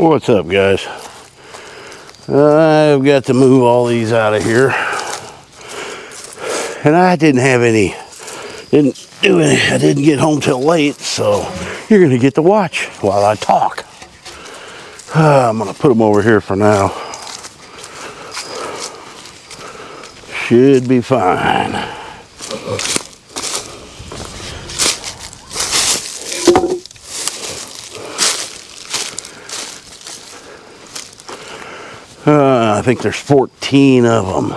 What's up, guys? I've got to move all these out of here, and I didn't get home till late, so you're gonna get to watch while I talk. I'm gonna put them over here for now. Should be fine. I think there's 14 of them.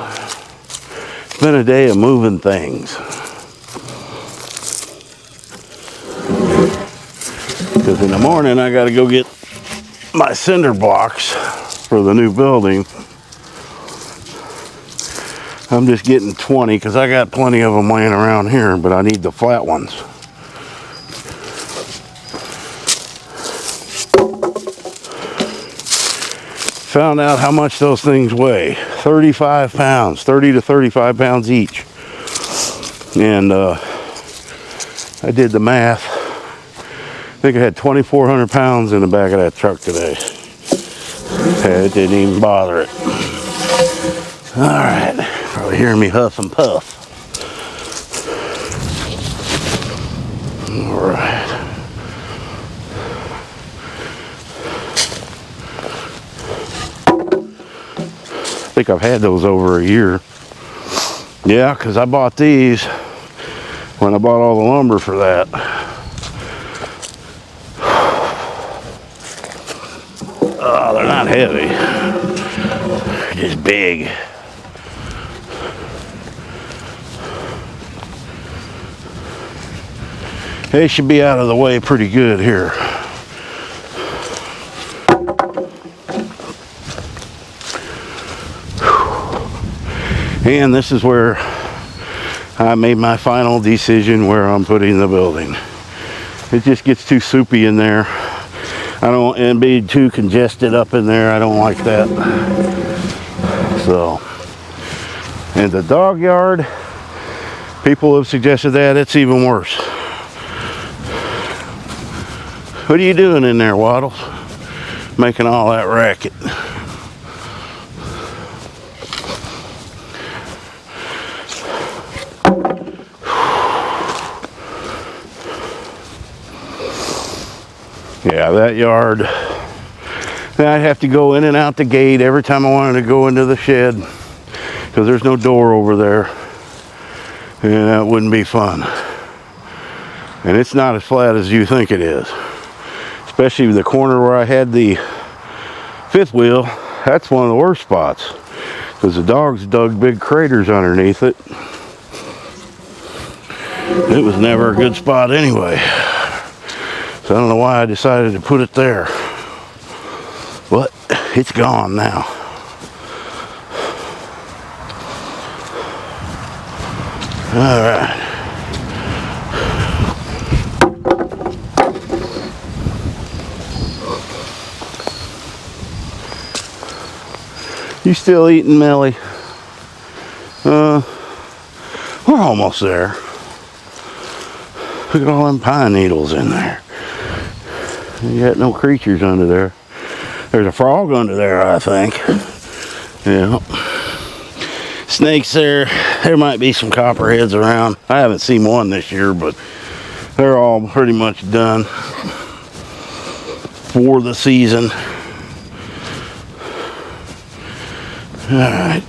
It's been a day of moving things. Because in the morning I got to go get my cinder blocks for the new building. I'm just getting 20 because I got plenty of them laying around here, but I need the flat ones. Found out how much those things weigh. 35 pounds, 30 to 35 pounds each. And I did the math. I think I had 2,400 pounds in the back of that truck today. It didn't even bother it. All right, probably hearing me huff and puff. All right. I think I've had those over a year. Yeah, because I bought these when I bought all the lumber for that. Oh, they're not heavy. They're just big. They should be out of the way pretty good here. And this is where I made my final decision where I'm putting the building. It just gets too soupy in there. I don't want it to be too congested up in there. I don't like that. So, and the dog yard, people have suggested that it's even worse. What are you doing in there, Waddles? Making all that racket. Yeah, that yard, I'd have to go in and out the gate every time I wanted to go into the shed because there's no door over there, and that wouldn't be fun. And it's not as flat as you think it is, especially the corner where I had the fifth wheel. That's one of the worst spots because the dogs dug big craters underneath it. It was never a good spot anyway. So I don't know why I decided to put it there, but it's gone now. All right. You still eating, Melly? We're almost there. Look at all them pine needles in there. You got no creatures under there. There's a frog under there, I think. Yeah. Snakes there. There might be some copperheads around. I haven't seen one this year, but they're all pretty much done for the season. All right.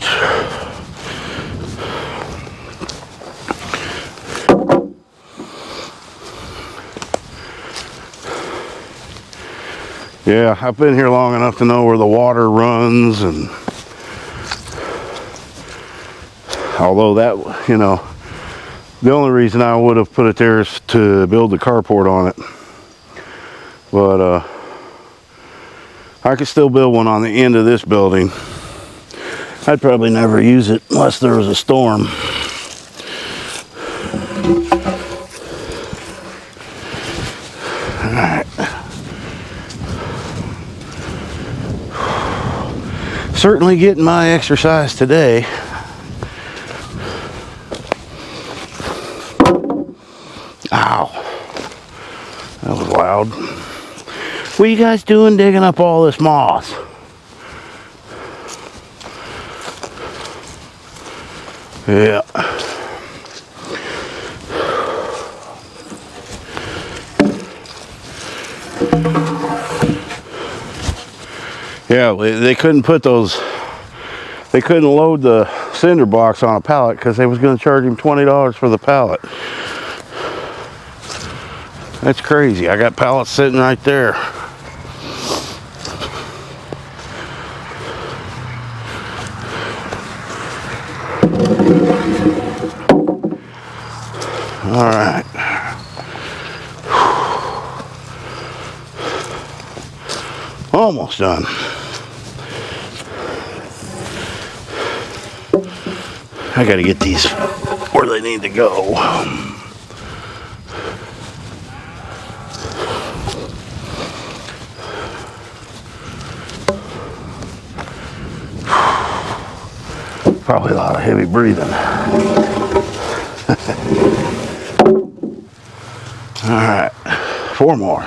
Yeah, I've been here long enough to know where the water runs, and although that, you know, the only reason I would have put it there is to build the carport on it. But I could still build one on the end of this building. I'd probably never use it unless there was a storm. All right. Certainly getting my exercise today. Ow. That was loud. What are you guys doing digging up all this moss? Yeah. Yeah, they couldn't put those, they couldn't load the cinder box on a pallet because they was going to charge him $20 for the pallet. That's crazy. I got pallets sitting right there. All right. Almost done. I gotta get these where they need to go. Probably a lot of heavy breathing. All right, 4 more.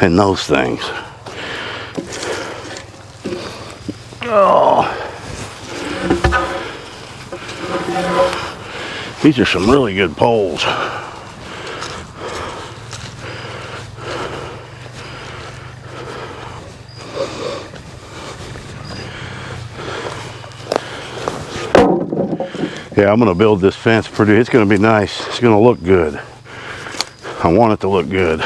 And those things. Oh, these are some really good poles. Yeah, I'm gonna build this fence pretty. It's gonna be nice. It's gonna look good. I want it to look good.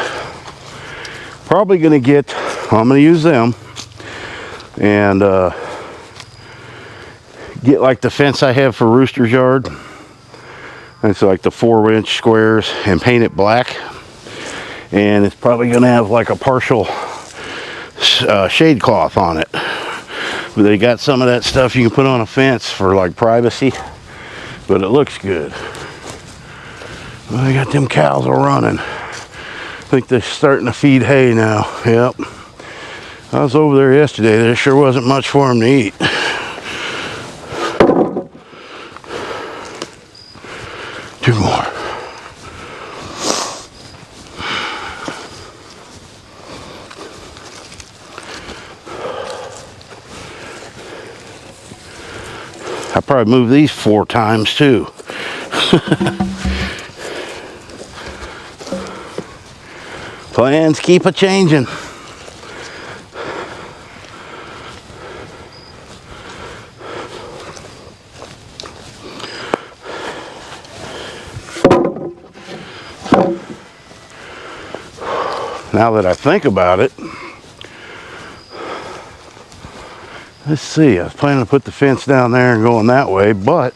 Probably gonna get, I'm gonna use them and get like the fence I have for Rooster's yard. It's like the 4-inch squares and paint it black. And it's probably gonna have like a partial shade cloth on it. But they got some of that stuff you can put on a fence for like privacy. But it looks good. Well, I got them cows all running. I think they're starting to feed hay now. Yep. I was over there yesterday. There sure wasn't much for them to eat. Two more. I probably moved these 4 times too. Plans keep a changing. Now that I think about it, let's see, I was planning to put the fence down there and going that way, but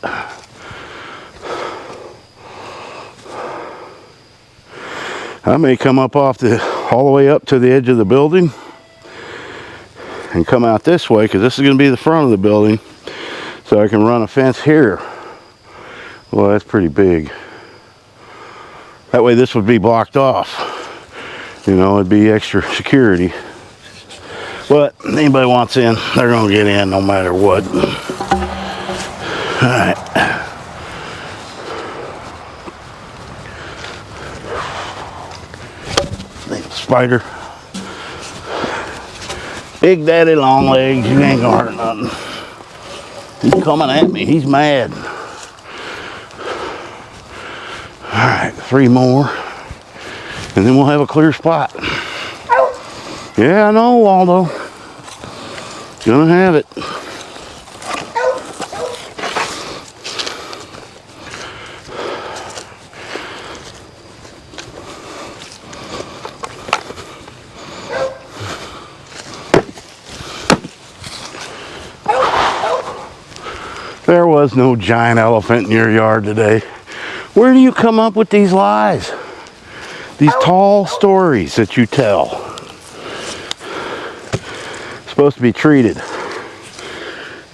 I may come up all the way up to the edge of the building and come out this way, because this is going to be the front of the building, so I can run a fence here. Well, that's pretty big. That way this would be blocked off. You know, it'd be extra security. But anybody wants in, they're gonna get in no matter what. All right. Spider. Big Daddy Long Legs, you ain't gonna hurt nothing. He's coming at me, he's mad. All right, 3 more. And then we'll have a clear spot. Yeah, I know, Waldo. Gonna have it. There was no giant elephant in your yard today. Where do you come up with these lies? These tall stories that you tell. Supposed to be treated.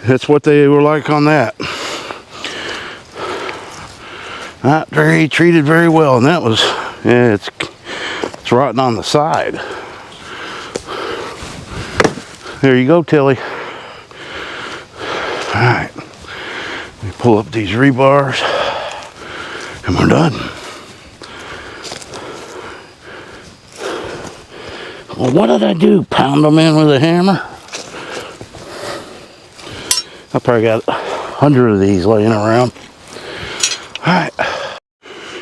That's what they were like on that. Not very treated very well, and that was, yeah, it's rotten on the side. There you go, Tilly. All right, let me pull up these rebars, and we're done. Well, what did I do? Pound them in with a hammer? I probably got 100 of these laying around. Alright.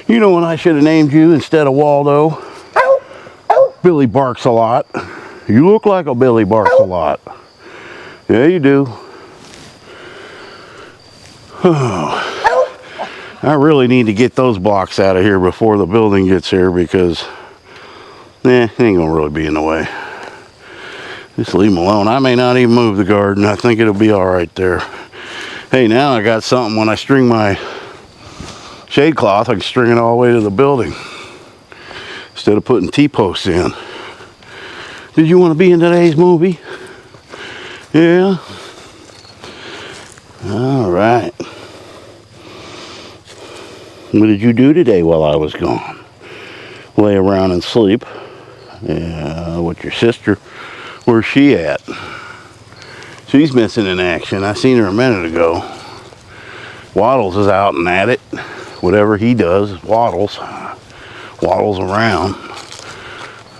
You know when I should have named you instead of Waldo? Billy Barks a Lot. You look like a Billy Barks a Lot. Yeah, you do. I really need to get those blocks out of here before the building gets here because it ain't gonna really be in the way. Just leave them alone. I may not even move the garden. I think it'll be all right there. Hey, now I got something. When I string my shade cloth, I can string it all the way to the building instead of putting T-posts in. Did you want to be in today's movie? Yeah. All right. What did you do today while I was gone? Lay around and sleep. Yeah, with your sister. Where's she at? She's missing in action. I seen her a minute ago. Waddles is out and at it. Whatever he does, waddles around.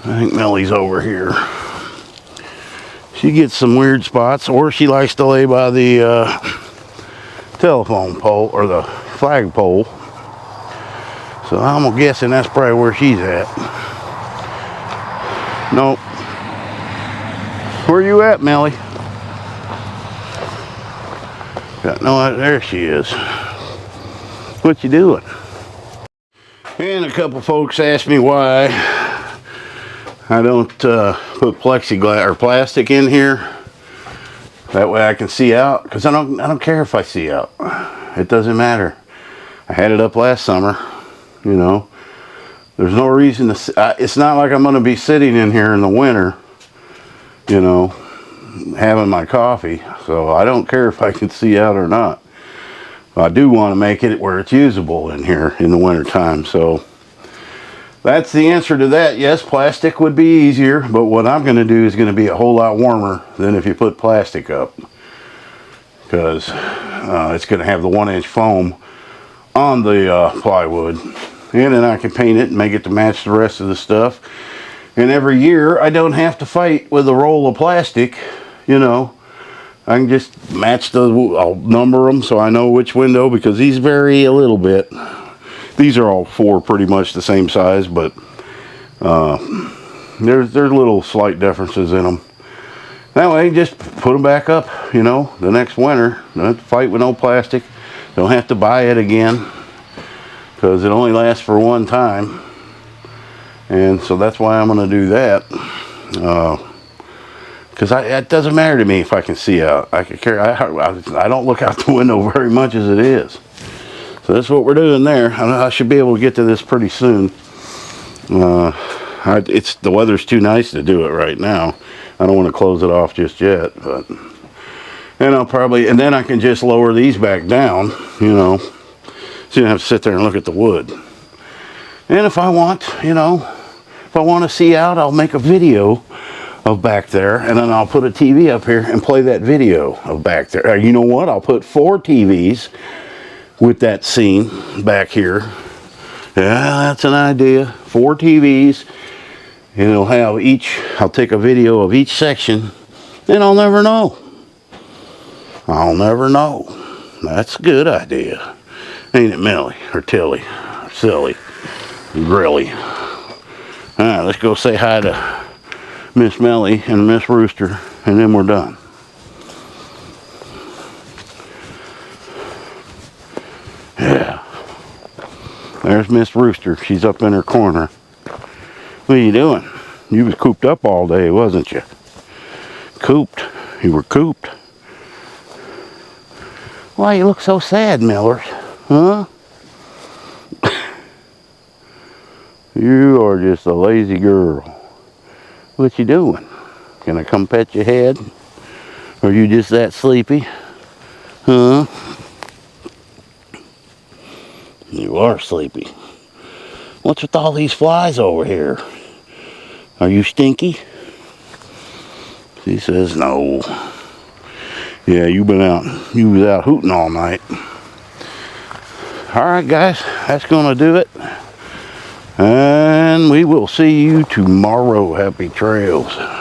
I think Millie's over here. She gets some weird spots, or she likes to lay by the telephone pole or the flag pole. So I'm guessing that's probably where she's at. Nope. Where you at, Millie? No, there she is. What you doing? And a couple folks asked me why I don't put plexiglass or plastic in here. That way I can see out. Because I don't care if I see out. It doesn't matter. I had it up last summer. You know, there's no reason to. It's not like I'm going to be sitting in here in the winter. You know, having my coffee. So I don't care if I can see out or not. I do want to make it where it's usable in here in the winter time. So that's the answer to that. Yes, plastic would be easier, but what I'm going to do is going to be a whole lot warmer than if you put plastic up, because it's going to have the 1-inch foam on the plywood, and then I can paint it and make it to match the rest of the stuff. And every year I don't have to fight with a roll of plastic. You know, I can just match I'll number them so I know which window, because these vary a little bit. These are all 4 pretty much the same size, but there's little slight differences in them. That way, just put them back up, you know, the next winter. Don't have to fight with no plastic. Don't have to buy it again, because it only lasts for one time. And so that's why I'm going to do that. Because it doesn't matter to me if I can see out. I don't look out the window very much as it is. So that's what we're doing there. I should be able to get to this pretty soon. The weather's too nice to do it right now. I don't want to close it off just yet, but and then I can just lower these back down, you know, so you don't have to sit there and look at the wood. And if I want, you know, if I want to see out, I'll make a video of back there, and then I'll put a TV up here and play that video of back there. You know what? I'll put 4 TVs with that scene back here. Yeah, that's an idea. 4 TVs, and it'll have I'll take a video of each section, and I'll never know. I'll never know. That's a good idea. Ain't it, Millie? Or Tilly? Or Silly? Grilly? Alright, let's go say hi to Miss Millie and Miss Rooster, and then we're done. Yeah. There's Miss Rooster. She's up in her corner. What are you doing? You was cooped up all day, wasn't you? Cooped. You were cooped. Why you look so sad, Millers? Huh? You are just a lazy girl. What you doing? Can I come pet your head? Or are you just that sleepy? Huh? You are sleepy. What's with all these flies over here? Are you stinky? She says no. Yeah, you was out hooting all night. Alright guys, that's gonna do it. And and we will see you tomorrow. Happy trails.